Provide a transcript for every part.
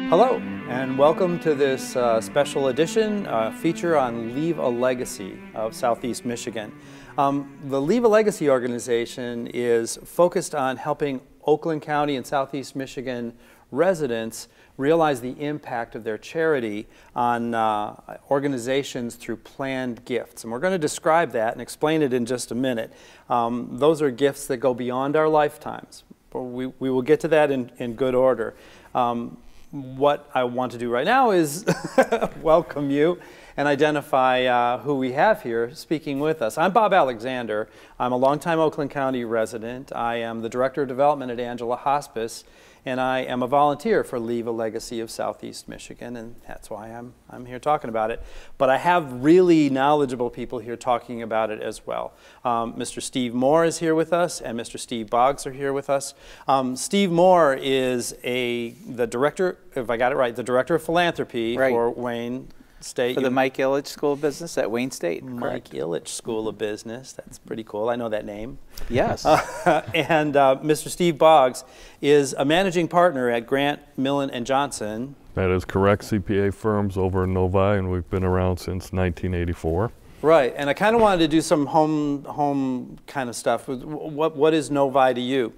Hello, and welcome to this special edition feature on Leave a Legacy of Southeast Michigan. The Leave a Legacy organization is focused on helping Oakland County and Southeast Michigan residents realize the impact of their charity on organizations through planned gifts. And we're going to describe that and explain it in just a minute. Those are gifts that go beyond our lifetimes. We will get to that in good order. What I want to do right now is welcome you and identify who we have here speaking with us. I'm Bob Alexander. I'm a longtime Oakland County resident. I am the Director of Development at Angela Hospice, and I am a volunteer for Leave a Legacy of Southeast Michigan, and that's why I'm here talking about it. But I have really knowledgeable people here talking about it as well. Mr. Steve Moore is here with us, and Mr. Steve Boggs are here with us. Steve Moore is the director, if I got it right, the Director of Philanthropy for Wayne State. For the Mike Illitch School of Business at Wayne State. Mike Illitch School of Business. That's pretty cool. I know that name. Yes. And Mr. Steve Boggs is a managing partner at Grant, Millman, and Johnson. That is correct. CPA firms over in Novi, and we've been around since 1984. Right. And I kind of wanted to do some home kind of stuff. What is Novi to you?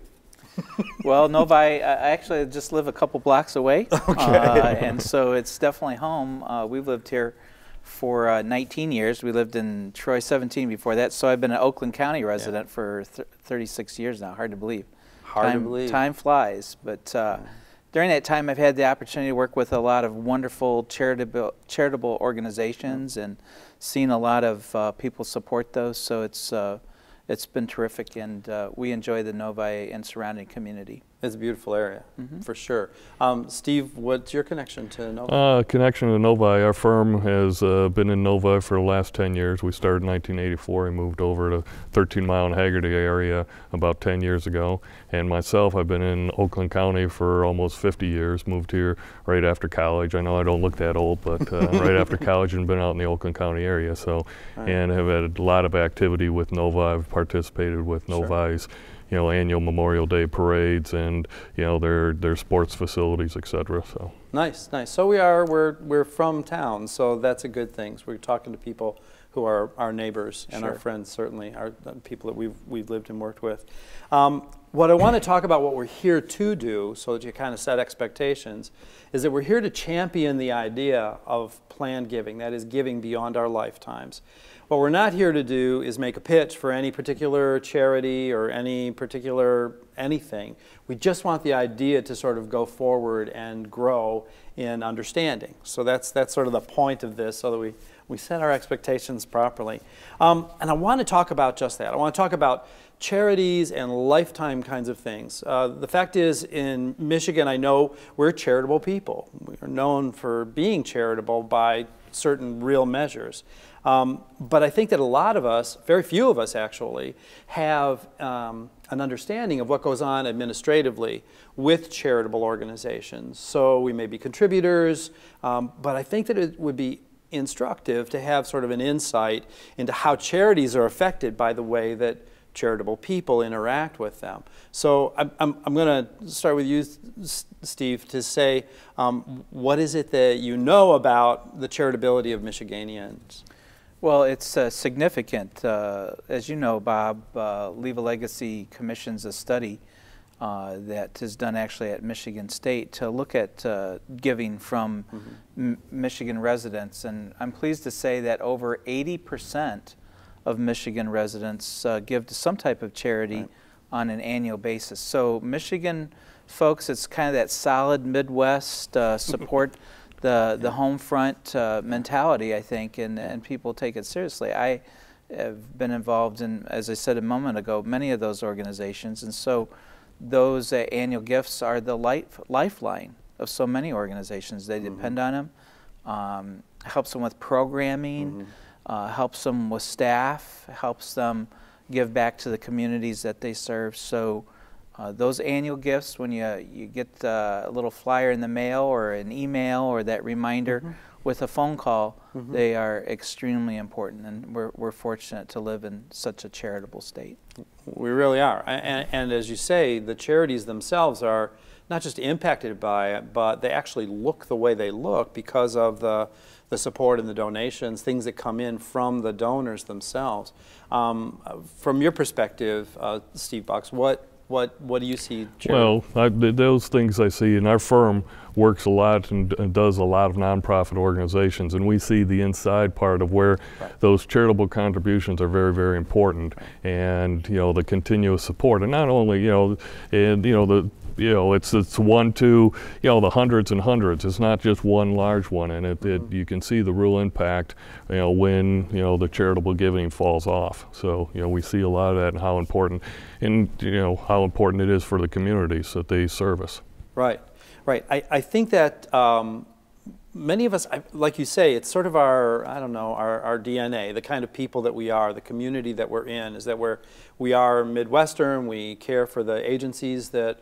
Well, Novi, I actually just live a couple blocks away, and so it's definitely home. We've lived here for 19 years. We lived in Troy 17 before that, so I've been an Oakland County resident for 36 years now. Hard to believe. Hard to believe. Time flies, but during that time I've had the opportunity to work with a lot of wonderful charitable organizations and seen a lot of people support those, so it's been terrific, and we enjoy the Novi and surrounding community. It's a beautiful area, for sure. Steve, what's your connection to Novi? Connection to Novi, our firm has been in Novi for the last 10 years. We started in 1984 and moved over to 13 Mile and Haggerty area about 10 years ago. And myself, I've been in Oakland County for almost 50 years, moved here right after college. I know I don't look that old, but right after college, and been out in the Oakland County area. So, and have had a lot of activity with Novi. I've participated with Novi's annual Memorial Day parades and their sports facilities, etc. So nice. So we're from town, so that's a good thing. So we're talking to people who are our neighbors and our friends, certainly, our people that we've lived and worked with. What I want to talk about, what we're here to do, so that you kind of set expectations, is that we're here to champion the idea of planned giving, that is, giving beyond our lifetimes. What we're not here to do is make a pitch for any particular charity or any particular anything. We just want the idea to sort of go forward and grow in understanding. So that's sort of the point of this, so that we set our expectations properly. And I want to talk about just that. I want to talk about charities and lifetime kinds of things. The fact is, in Michigan, I know we're charitable people. We are known for being charitable by certain real measures. But I think that a lot of us, very few of us actually, have an understanding of what goes on administratively with charitable organizations. So we may be contributors, but I think that it would be instructive to have sort of an insight into how charities are affected by the way that charitable people interact with them. So I'm going to start with you, Steve, to say what is it that you know about the charitability of Michiganians? Well, it's significant. As you know, Bob, Leave a Legacy commissions a study that is done actually at Michigan State to look at giving from Michigan residents. And I'm pleased to say that over 80% of Michigan residents give to some type of charity on an annual basis. So Michigan folks, it's kind of that solid Midwest support the home front mentality, I think, and people take it seriously. I have been involved in, as I said a moment ago, many of those organizations, and so those annual gifts are the lifeline of so many organizations. They depend on them, helps them with programming, helps them with staff, helps them give back to the communities that they serve. So those annual gifts, when you get a little flyer in the mail or an email or that reminder with a phone call, they are extremely important, and we're fortunate to live in such a charitable state. We really are, and as you say, the charities themselves are not just impacted by it, but they actually look the way they look because of the support and the donations, things that come in from the donors themselves. From your perspective, Steve Boggs, what do you see? Well, those things I see, and our firm works a lot and does a lot of nonprofit organizations, and we see the inside part of where those charitable contributions are very, very important, and the continuous support, and not only it's one to the hundreds and hundreds. It's not just one large one, and you can see the real impact when the charitable giving falls off. So we see a lot of that, and how important it is for the communities that they service. Right. I think that many of us, like you say, it's sort of our DNA, the kind of people that we are, the community that we're in, is that we are Midwestern, we care for the agencies that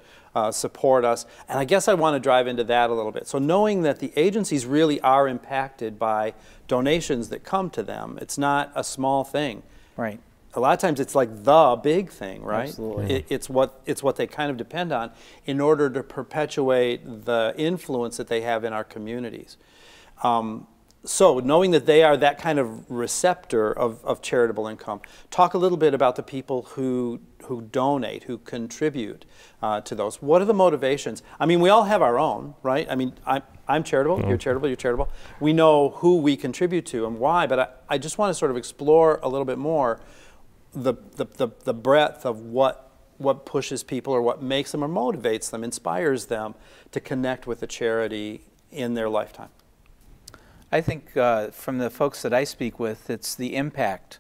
support us. And I guess I want to drive into that a little bit. So knowing that the agencies really are impacted by donations that come to them, it's not a small thing. Right. A lot of times it's like the big thing, right? Absolutely. It's what they kind of depend on in order to perpetuate the influence that they have in our communities. So knowing that they are that kind of receptor of charitable income, talk a little bit about the people who donate, who contribute to those. What are the motivations? I mean, we all have our own, right? I mean, I'm charitable, you're charitable, you're charitable. We know who we contribute to and why, but I just want to sort of explore a little bit more the breadth of what pushes people, or what makes them, or motivates them, inspires them to connect with a charity in their lifetime. I think from the folks that I speak with, it's the impact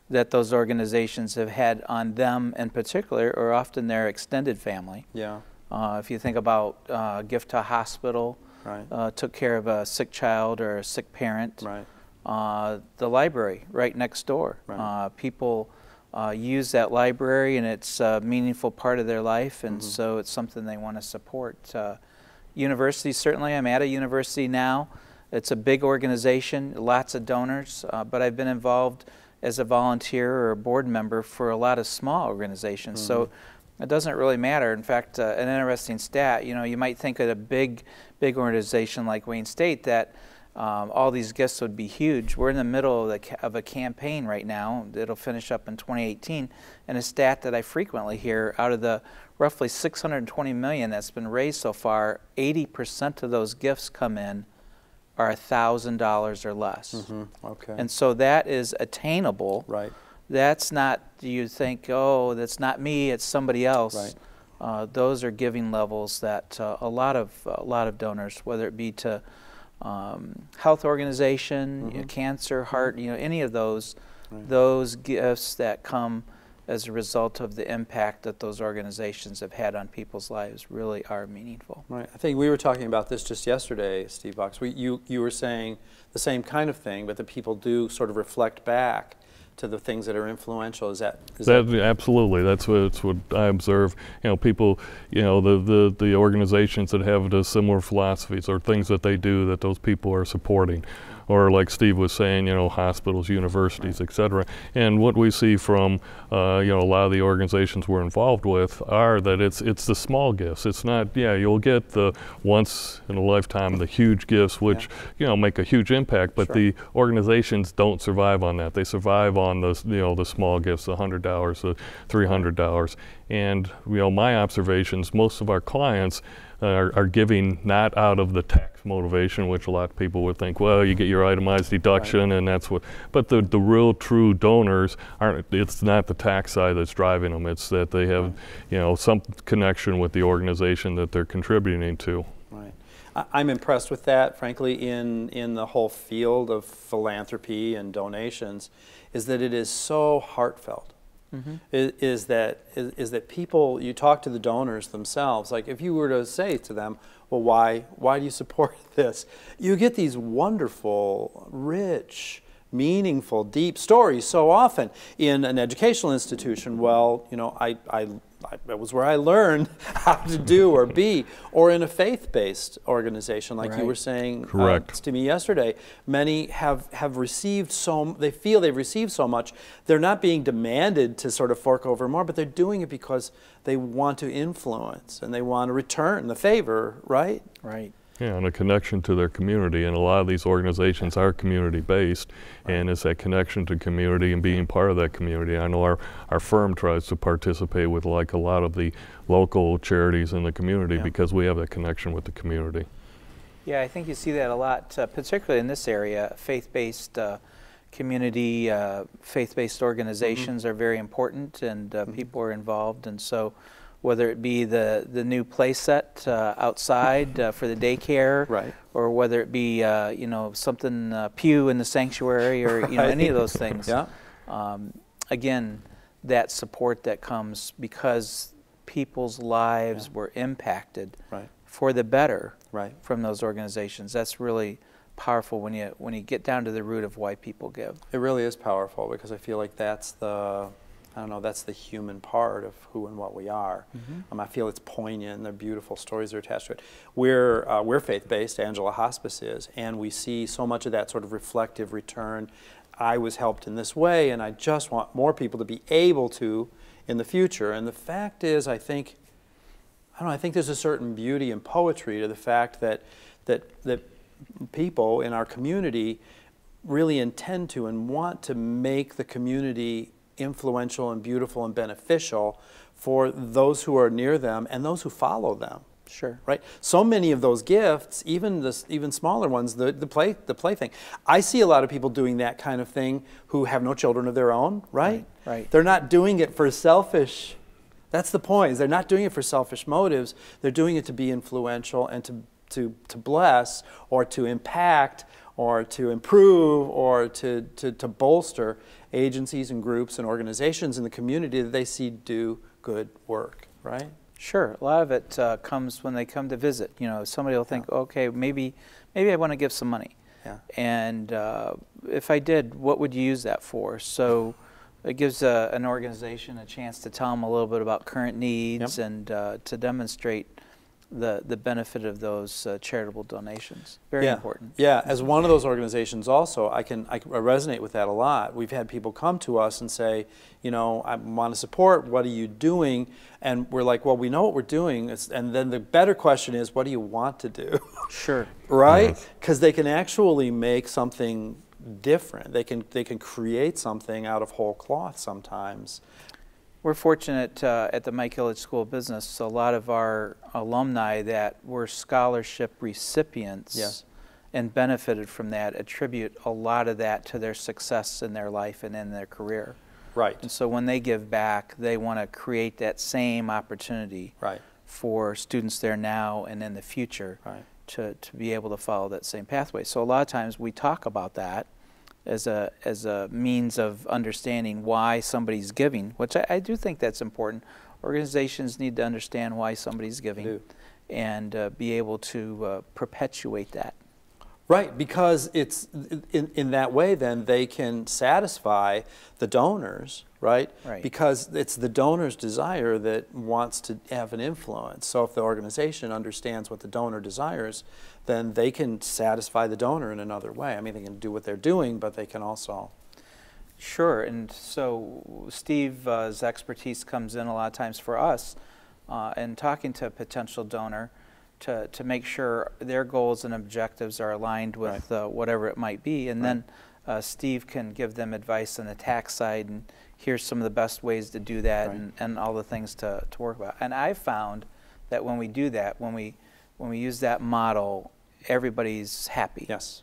that those organizations have had on them in particular, or often their extended family. Yeah. If you think about Gift to a Hospital, right. Took care of a sick child or a sick parent. Right. The library right next door. Right. People use that library, and it's a meaningful part of their life, and so it's something they want to support. Universities, certainly. I'm at a university now. It's a big organization, lots of donors, but I've been involved as a volunteer or a board member for a lot of small organizations, so it doesn't really matter. In fact, an interesting stat, you might think at a big organization like Wayne State that all these gifts would be huge. We're in the middle of a campaign right now. It'll finish up in 2018, and a stat that I frequently hear, out of the roughly $620 million that's been raised so far, 80% of those gifts come in are $1,000 or less. Okay. And so that is attainable. Right. That's not, you think, oh, that's not me, it's somebody else. Right. Those are giving levels that a lot of donors, whether it be to health organization, cancer, heart, any of those, those gifts that come as a result of the impact that those organizations have had on people's lives really are meaningful. Right. I think we were talking about this just yesterday, Steve Boggs. You were saying the same kind of thing, but the people do sort of reflect back to the things that are influential. Is that absolutely? That's what I observe. People, the organizations that have the similar philosophies, or things that they do that those people are supporting, or like Steve was saying, hospitals, universities, etc. And what we see from a lot of the organizations we're involved with are that it's the small gifts. It's not, you'll get the once in a lifetime, the huge gifts, which make a huge impact, but the organizations don't survive on that. They survive on the the small gifts, the $100, the $300. And my observations, most of our clients are giving not out of the tax motivation, which a lot of people would think, well, you get your itemized deduction, and that's what, but the real true donors aren't, it's not the tax side that's driving them, it's that they have some connection with the organization that they're contributing to. Right. I'm impressed with that, frankly, in the whole field of philanthropy and donations, is that it is so heartfelt. Is that people, you talk to the donors themselves, like if you were to say to them, well, why do you support this? You get these wonderful, rich, meaningful, deep stories so often. In an educational institution, well, I it was where I learned how to do or be, or in a faith-based organization, like you were saying to me yesterday. Many have received they feel they've received so much, they're not being demanded to sort of fork over more, but they're doing it because they want to influence and they want to return the favor, right? Right. Yeah, and a connection to their community, and a lot of these organizations are community-based, and it's that connection to community and being part of that community. I know our firm tries to participate with like a lot of the local charities in the community because we have that connection with the community. Yeah, I think you see that a lot, particularly in this area. Faith-based community, faith-based organizations are very important, and people are involved, and so whether it be the new play set outside for the daycare, or whether it be you know, something pew in the sanctuary, or you know, any of those things. Again, that support that comes because people's lives were impacted for the better from those organizations. That's really powerful when you get down to the root of why people give. It really is powerful, because I feel like that's that's the human part of who and what we are. I feel it's poignant, and they're beautiful stories that are attached to it. We're faith-based, Angela Hospice is, and we see so much of that sort of reflective return. I was helped in this way, and I just want more people to be able to in the future. And the fact is, I think there's a certain beauty and poetry to the fact that people in our community really intend to and want to make the community influential and beautiful and beneficial for those who are near them and those who follow them. Sure. Right. So many of those gifts, even smaller ones, the play thing. I see a lot of people doing that kind of thing who have no children of their own. Right. They're not doing it for selfish. That's the point. Is they're not doing it for selfish motives. They're doing it to be influential and to bless, or to impact, or to improve, or to bolster agencies and groups and organizations in the community that they see do good work, right? Sure. A lot of it comes when they come to visit. You know, somebody will think, okay, maybe I want to give some money. And if I did, what would you use that for? So it gives an organization a chance to tell them a little bit about current needs and to demonstrate the benefit of those charitable donations. Very important. Yeah, as one of those organizations also, I resonate with that a lot. We've had people come to us and say, you know, I want to support, what are you doing? And we're like, well, we know what we're doing. And then the better question is, what do you want to do? Sure. Right? Because they can actually make something different. They can create something out of whole cloth sometimes. We're fortunate at the Illitch School of Business, a lot of our alumni that were scholarship recipients and benefited from that attribute a lot of that to their success in their life and in their career. Right. And so when they give back, they want to create that same opportunity for students there now and in the future to be able to follow that same pathway. So a lot of times we talk about that as a means of understanding why somebody's giving, which I do think that's important. Organizations need to understand why somebody's giving and be able to perpetuate that. Right, because it's in that way then they can satisfy the donors, right? Because it's the donor's desire that wants to have an influence. So if the organization understands what the donor desires, then they can satisfy the donor in another way. I mean, they can do what they're doing, but they can also... Sure, and so Steve's expertise comes in a lot of times for us in talking to a potential donor to make sure their goals and objectives are aligned with whatever it might be. And then Steve can give them advice on the tax side, and here's some of the best ways to do that and all the things to work about. And I've found that when we do that, when we use that model, everybody's happy. Yes.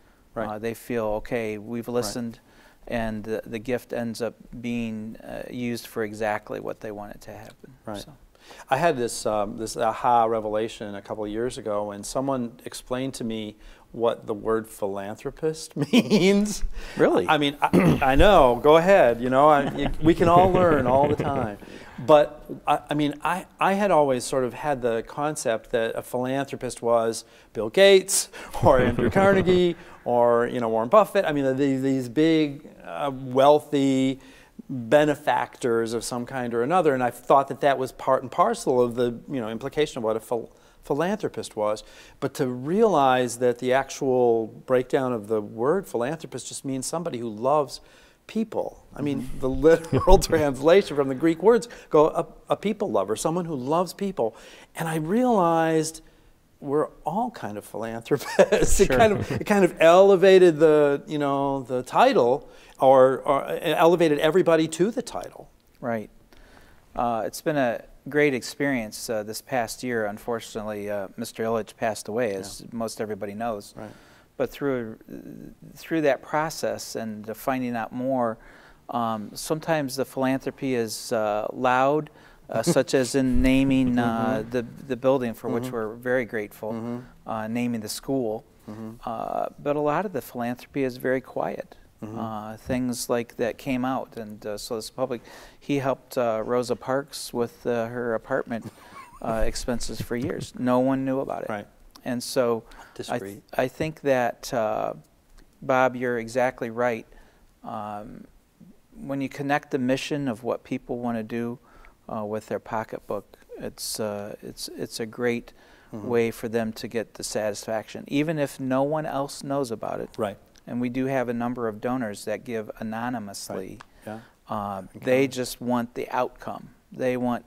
They feel, okay, we've listened, and the gift ends up being used for exactly what they want it to happen. So. I had this aha revelation a couple of years ago when someone explained to me what the word philanthropist means. Really? I mean, I know. Go ahead. You know, we can all learn all the time. But I mean, I had always sort of had the concept that a philanthropist was Bill Gates or Andrew Carnegie or Warren Buffett. I mean, these big, wealthy, benefactors of some kind or another, and I thought that that was part and parcel of the implication of what a philanthropist was. But to realize that the actual breakdown of the word philanthropist just means somebody who loves people. I mean, the literal translation from the Greek words go a people lover, someone who loves people. And I realized we're all kind of philanthropists. Sure. It kind of elevated the the title, or elevated everybody to the title. Right. It's been a great experience this past year. Unfortunately, Mr. Illitch passed away, as most everybody knows. Right. But through that process and finding out more, sometimes the philanthropy is loud, such as in naming the building, for which we're very grateful, naming the school. But a lot of the philanthropy is very quiet. Things like that came out, and so this public, he helped Rosa Parks with her apartment expenses for years. No one knew about it. Right. And so I think that, Bob, you're exactly right. When you connect the mission of what people want to do with their pocketbook, it's a great way for them to get the satisfaction, even if no one else knows about it. Right. And we do have a number of donors that give anonymously. Right. Yeah. They just want the outcome. They want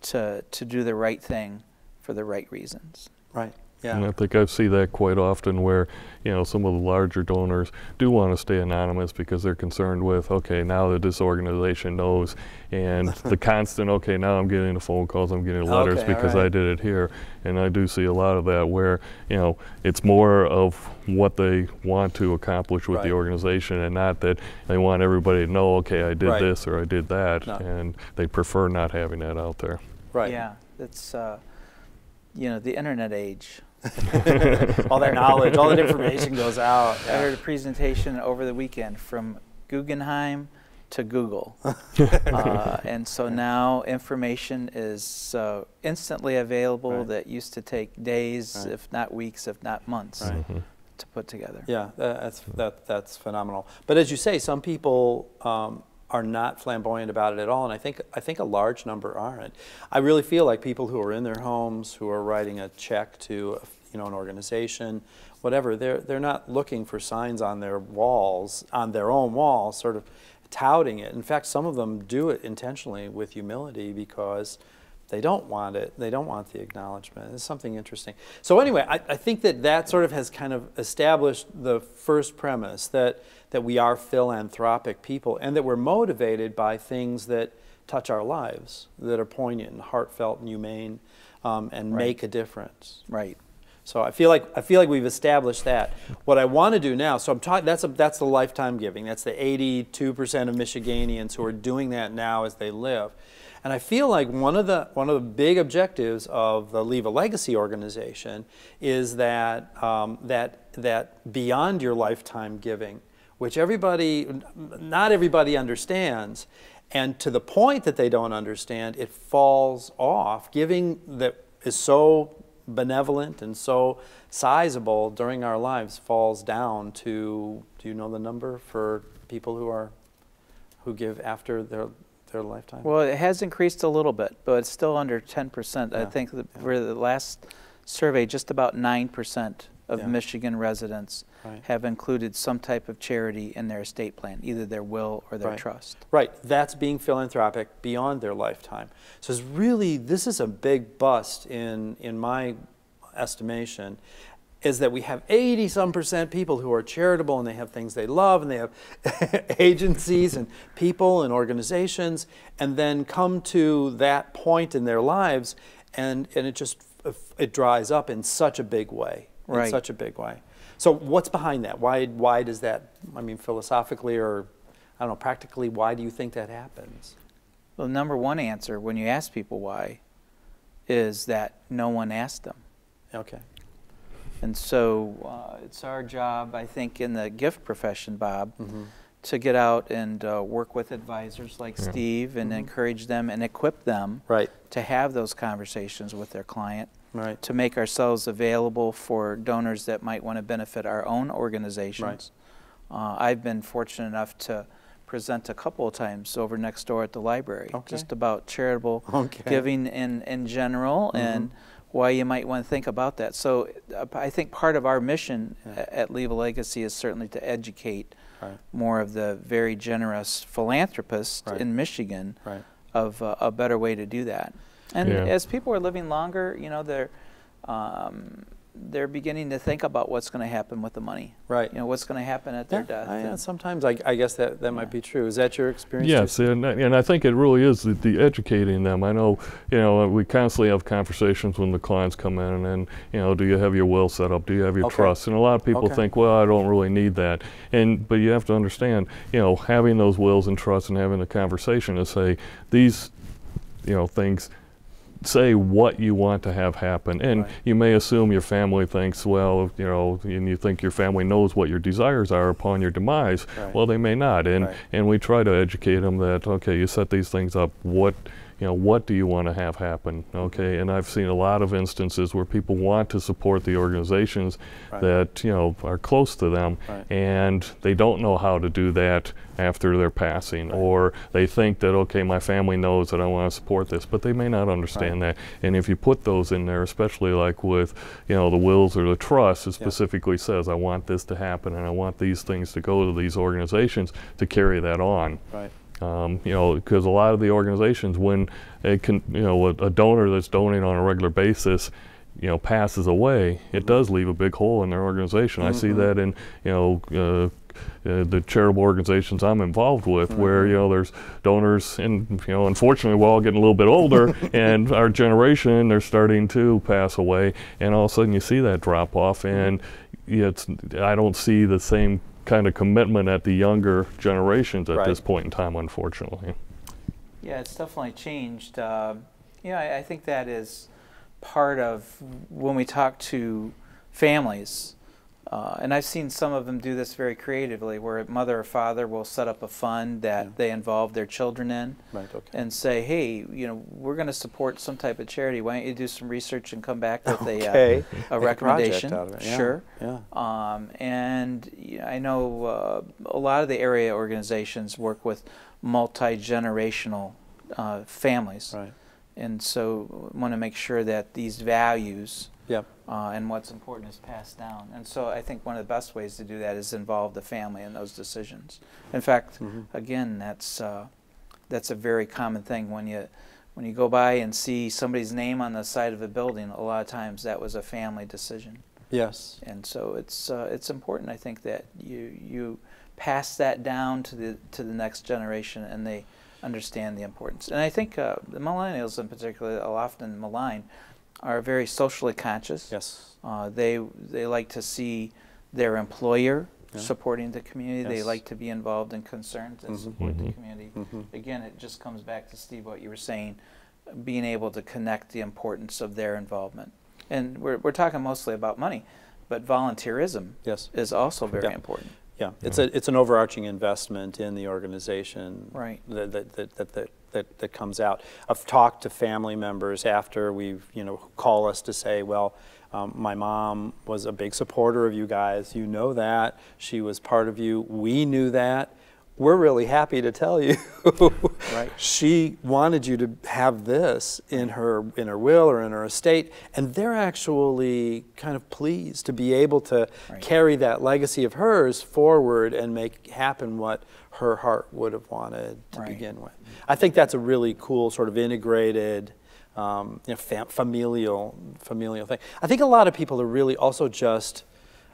to do the right thing for the right reasons. Right. Yeah. And I think I see that quite often where, some of the larger donors do want to stay anonymous because they're concerned with, okay, now that this organization knows, and the constant, okay, now I'm getting the phone calls, I'm getting letters because I did it here. And I do see a lot of that where, it's more of what they want to accomplish with the organization, and not that they want everybody to know, okay, I did this or I did that, and they prefer not having that out there. Right. Yeah, it's, the internet age. All that knowledge, all that information goes out. I heard a presentation over the weekend from Guggenheim to Google. And so now information is instantly available that used to take days, if not weeks, if not months, to put together. Yeah, that's phenomenal. But as you say, some people are not flamboyant about it at all, and I think a large number aren't. I really feel like people who are in their homes, who are writing a check to an organization, whatever, they're not looking for signs on their walls, on their own walls, sort of touting it. In fact, some of them do it intentionally with humility because they don't want it. They don't want the acknowledgement. It's something interesting. So anyway, I think that sort of has kind of established the first premise that we are philanthropic people, and that we're motivated by things that touch our lives, that are poignant and heartfelt and humane, and make a difference. Right. So I feel like we've established that. What I want to do now, so I'm talking. That's the lifetime giving. That's the 82% of Michiganians who are doing that now as they live. And I feel like one of the big objectives of the Leave a Legacy organization is that that beyond your lifetime giving, which not everybody understands, and to the point that they don't understand, it falls off. Giving that is so benevolent and so sizable during our lives falls down to, do you know the number for people who give after their lifetime? Well, it has increased a little bit, but it's still under 10%. I think for the last survey, just about 9% of Michigan residents have included some type of charity in their estate plan, either their will or their trust. Right. That's being philanthropic beyond their lifetime. So this is a big bust in my estimation, is that we have 80-some% people who are charitable, and they have things they love, and they have agencies and people and organizations, and then come to that point in their lives, and it dries up in such a big way. In such a big way. So what's behind that? Why does that, I mean, philosophically or, I don't know, practically, why do you think that happens? Well, the number one answer when you ask people why is that no one asked them. Okay. And so it's our job, I think, in the gift profession, Bob, to get out and work with advisors like Steve and encourage them and equip them to have those conversations with their client. Right. To make ourselves available for donors that might want to benefit our own organizations. Right. I've been fortunate enough to present a couple of times over next door at the library, Okay. just about charitable Okay. giving in general, and why you might want to think about that. So I think part of our mission at Leave a Legacy is certainly to educate more of the very generous philanthropists in Michigan of a better way to do that. And as people are living longer, you know, they're beginning to think about what's going to happen with the money. Right. You know, what's going to happen at their death. Sometimes I guess that might be true. Is that your experience? Yes, and I think it really is the educating them. I know, you know, we constantly have conversations when the clients come in, and, you know, do you have your will set up? Do you have your trust? And a lot of people think, well, I don't really need that. But you have to understand, you know, having those wills and trusts and having the conversation to say these, you know, things. Say what you want to have happen, and you may assume your family thinks, well, you know, and you think your family knows what your desires are upon your demise. Well, they may not, and we try to educate them that, okay, you set these things up, what do you want to have happen? Okay, and I've seen a lot of instances where people want to support the organizations that, you know, are close to them, and they don't know how to do that after their passing, or they think that, okay, my family knows that I want to support this, but they may not understand that. And if you put those in there, especially like with, you know, the wills or the trust, it specifically says, I want this to happen, and I want these things to go to these organizations to carry that on. You know, because a lot of the organizations, when a donor that's donating on a regular basis, you know, passes away, it does leave a big hole in their organization. I see that in, you know, the charitable organizations I'm involved with, where, you know, there's donors, and, you know, unfortunately we're all getting a little bit older, and our generation, they're starting to pass away, and all of a sudden you see that drop off, and I don't see the same kind of commitment at the younger generations at this point in time, unfortunately. Yeah, it's definitely changed. I think that is part of when we talk to families, and I've seen some of them do this very creatively, where mother or father will set up a fund that they involve their children in, and say, hey, you know, we're going to support some type of charity. Why don't you do some research and come back with a recommendation? Out of it. Sure. And I know a lot of the area organizations work with multi-generational families, and so want to make sure that these values and what's important is passed down. And so I think one of the best ways to do that is involve the family in those decisions. In fact, again, that's a very common thing. When you go by and see somebody's name on the side of a building, a lot of times that was a family decision. Yes. And so it's important, I think, that you pass that down to the next generation, and they understand the importance. And I think the millennials in particular, often maligned, are very socially conscious. Yes. They like to see their employer supporting the community. They like to be involved in concerns and support the community. Again, it just comes back to, Steve, what you were saying, being able to connect the importance of their involvement. And we're talking mostly about money, but volunteerism is also very important. Yeah, it's an overarching investment in the organization that comes out. I've talked to family members after who call us to say, well, my mom was a big supporter of you guys. You know that. She was part of you. We knew that. We're really happy to tell you she wanted you to have this in her will or in her estate, and they're actually kind of pleased to be able to carry that legacy of hers forward and make happen what her heart would have wanted to begin with. I think that's a really cool sort of integrated familial thing. I think a lot of people are really also just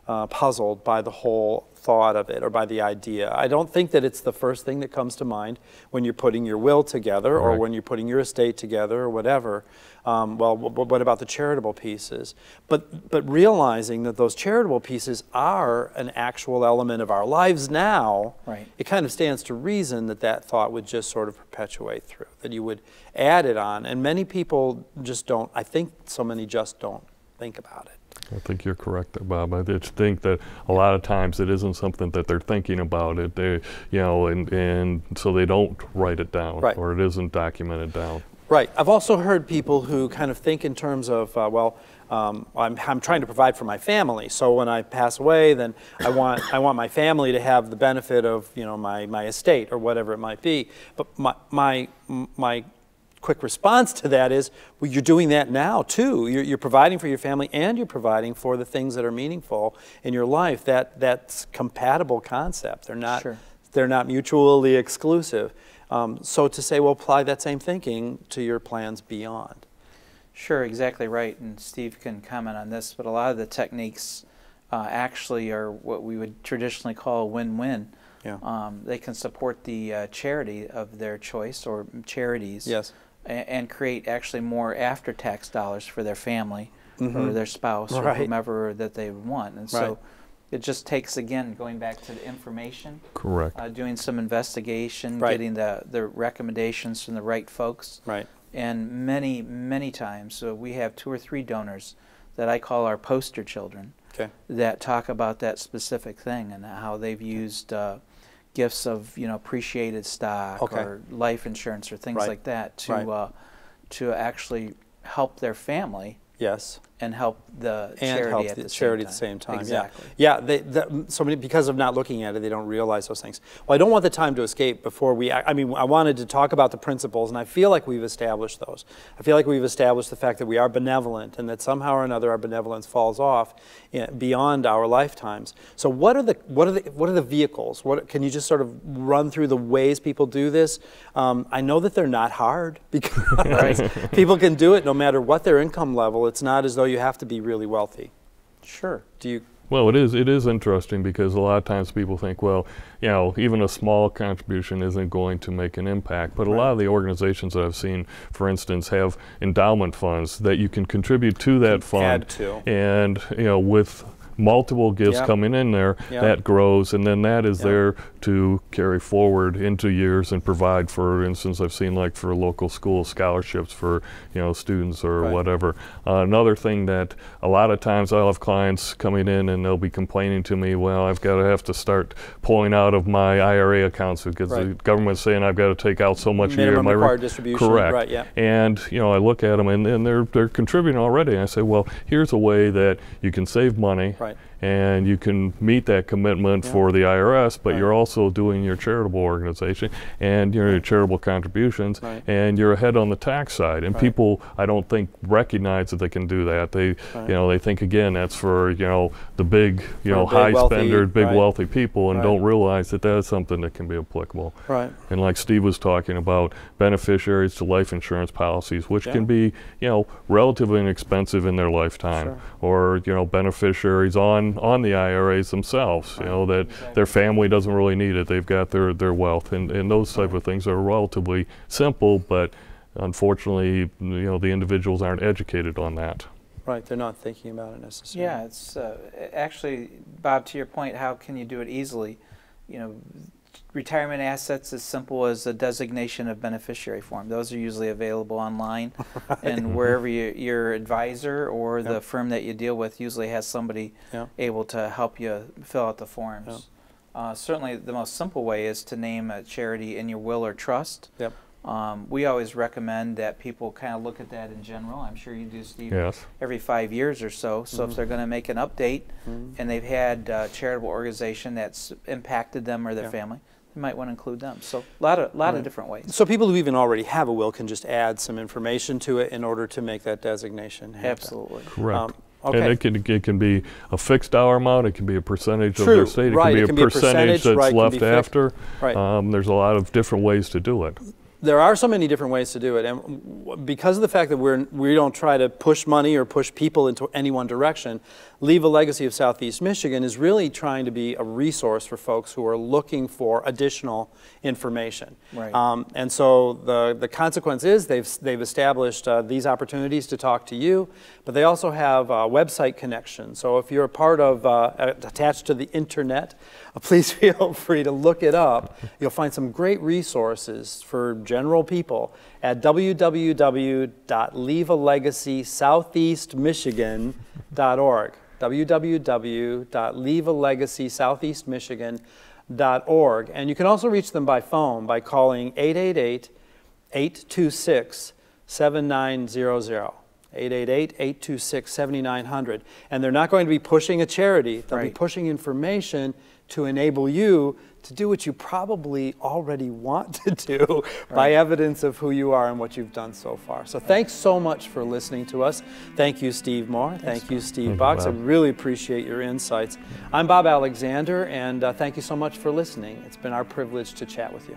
puzzled by the whole thought of it, or by the idea. I don't think that it's the first thing that comes to mind when you're putting your will together, or when you're putting your estate together, or whatever. Well, what about the charitable pieces? But realizing that those charitable pieces are an actual element of our lives now, it kind of stands to reason that that thought would just sort of perpetuate through, that you would add it on. And many people just don't, I think so many just don't think about it. I think you're correct there, Bob. I just think that a lot of times it isn't something that they're thinking about it. And so they don't write it down, or it isn't documented down. Right. I've also heard people who kind of think in terms of, I'm trying to provide for my family. So when I pass away, then I want my family to have the benefit of, you know, my estate or whatever it might be. But my quick response to that is, well, you're doing that now too. You're providing for your family and you're providing for the things that are meaningful in your life. That's compatible concept. They're not. Sure. They're not mutually exclusive. So to say, well, apply that same thinking to your plans beyond. Sure, exactly right. And Steve can comment on this, but a lot of the techniques actually are what we would traditionally call win-win. Yeah. They can support the charity of their choice or charities. Yes. And create actually more after-tax dollars for their family or their spouse or whomever that they want. And so it just takes, again, going back to the information. Correct. Doing some investigation, getting the recommendations from the right folks. Right. And many, many times we have 2 or 3 donors that I call our poster children that talk about that specific thing and how they've used gifts of, you know, appreciated stock or life insurance or things like that to actually help their family. Yes. And help the charity at the same time. Exactly. Yeah. So many, because of not looking at it, they don't realize those things. Well, I don't want the time to escape before we. I mean, I wanted to talk about the principles, and I feel like we've established those. I feel like we've established the fact that we are benevolent, and that somehow or another our benevolence falls off beyond our lifetimes. So, what are the vehicles? Can you just sort of run through the ways people do this? I know that they're not hard because people can do it no matter what their income level. It's not as though you have to be really wealthy. Sure. Do you? Well, it is interesting because a lot of times people think, well, you know, even a small contribution isn't going to make an impact. But a lot of the organizations that I've seen, for instance, have endowment funds that you can contribute to that fund. Add to. And, you know, with multiple gifts coming in there, that grows, and then that is there to carry forward into years and provide, for instance, I've seen like for local school scholarships for, you know, students or whatever. Another thing that a lot of times I'll have clients coming in and they'll be complaining to me, well, I've got to have to start pulling out of my IRA accounts because the government's saying I've got to take out so much a year. Minimum required distribution. Correct. Right, yeah. And, you know, I look at them and they're contributing already. And I say, well, here's a way that you can save money. Right. And you can meet that commitment for the IRS, but you're also doing your charitable organization and your charitable contributions, and you're ahead on the tax side. And people, I don't think, recognize that they can do that. They, you know, they think again that's for, you know, the big, you know, high spender, big wealthy people, and don't realize that that's something that can be applicable. Right. And like Steve was talking about, beneficiaries to life insurance policies, which can be, you know, relatively inexpensive in their lifetime, or, you know, beneficiaries on the IRAs themselves, you know, that their family doesn't really need it. They've got their wealth, and those type of things are relatively simple, but unfortunately, you know, the individuals aren't educated on that. Right, they're not thinking about it necessarily. Yeah, it's actually, Bob, to your point, how can you do it easily? You know, retirement assets as simple as a designation of beneficiary form. Those are usually available online, and wherever your advisor or the firm that you deal with usually has somebody able to help you fill out the forms. Certainly the most simple way is to name a charity in your will or trust. Yep. We always recommend that people kind of look at that in general. I'm sure you do, Steve, every 5 years or so. So if they're going to make an update and they've had a charitable organization that's impacted them or their family, you might want to include them. So a lot of different ways. So people who even already have a will can just add some information to it in order to make that designation happen. Absolutely. Correct. And it can be a fixed dollar amount. It can be a percentage of their estate. It can be a percentage that's left after. There's a lot of different ways to do it. There are so many different ways to do it, and because of the fact that we don't try to push money or push people into any one direction, Leave a Legacy of Southeast Michigan is really trying to be a resource for folks who are looking for additional information. Right. And so the consequence is they've established these opportunities to talk to you, but they also have website connections. So if you're a part of attached to the internet, please feel free to look it up. You'll find some great resources for general people at www.leavealegacysoutheastmichigan.org. www.leavealegacysoutheastmichigan.org. And you can also reach them by phone by calling 888-826-6767. 888-7900. 888-826-7900. And they're not going to be pushing a charity. They'll be pushing information to enable you to do what you probably already want to do by evidence of who you are and what you've done so far. So thanks so much for listening to us. Thank you, Steve Moore. Thank you, Steve Boggs. I really appreciate your insights. I'm Bob Alexander, and thank you so much for listening. It's been our privilege to chat with you.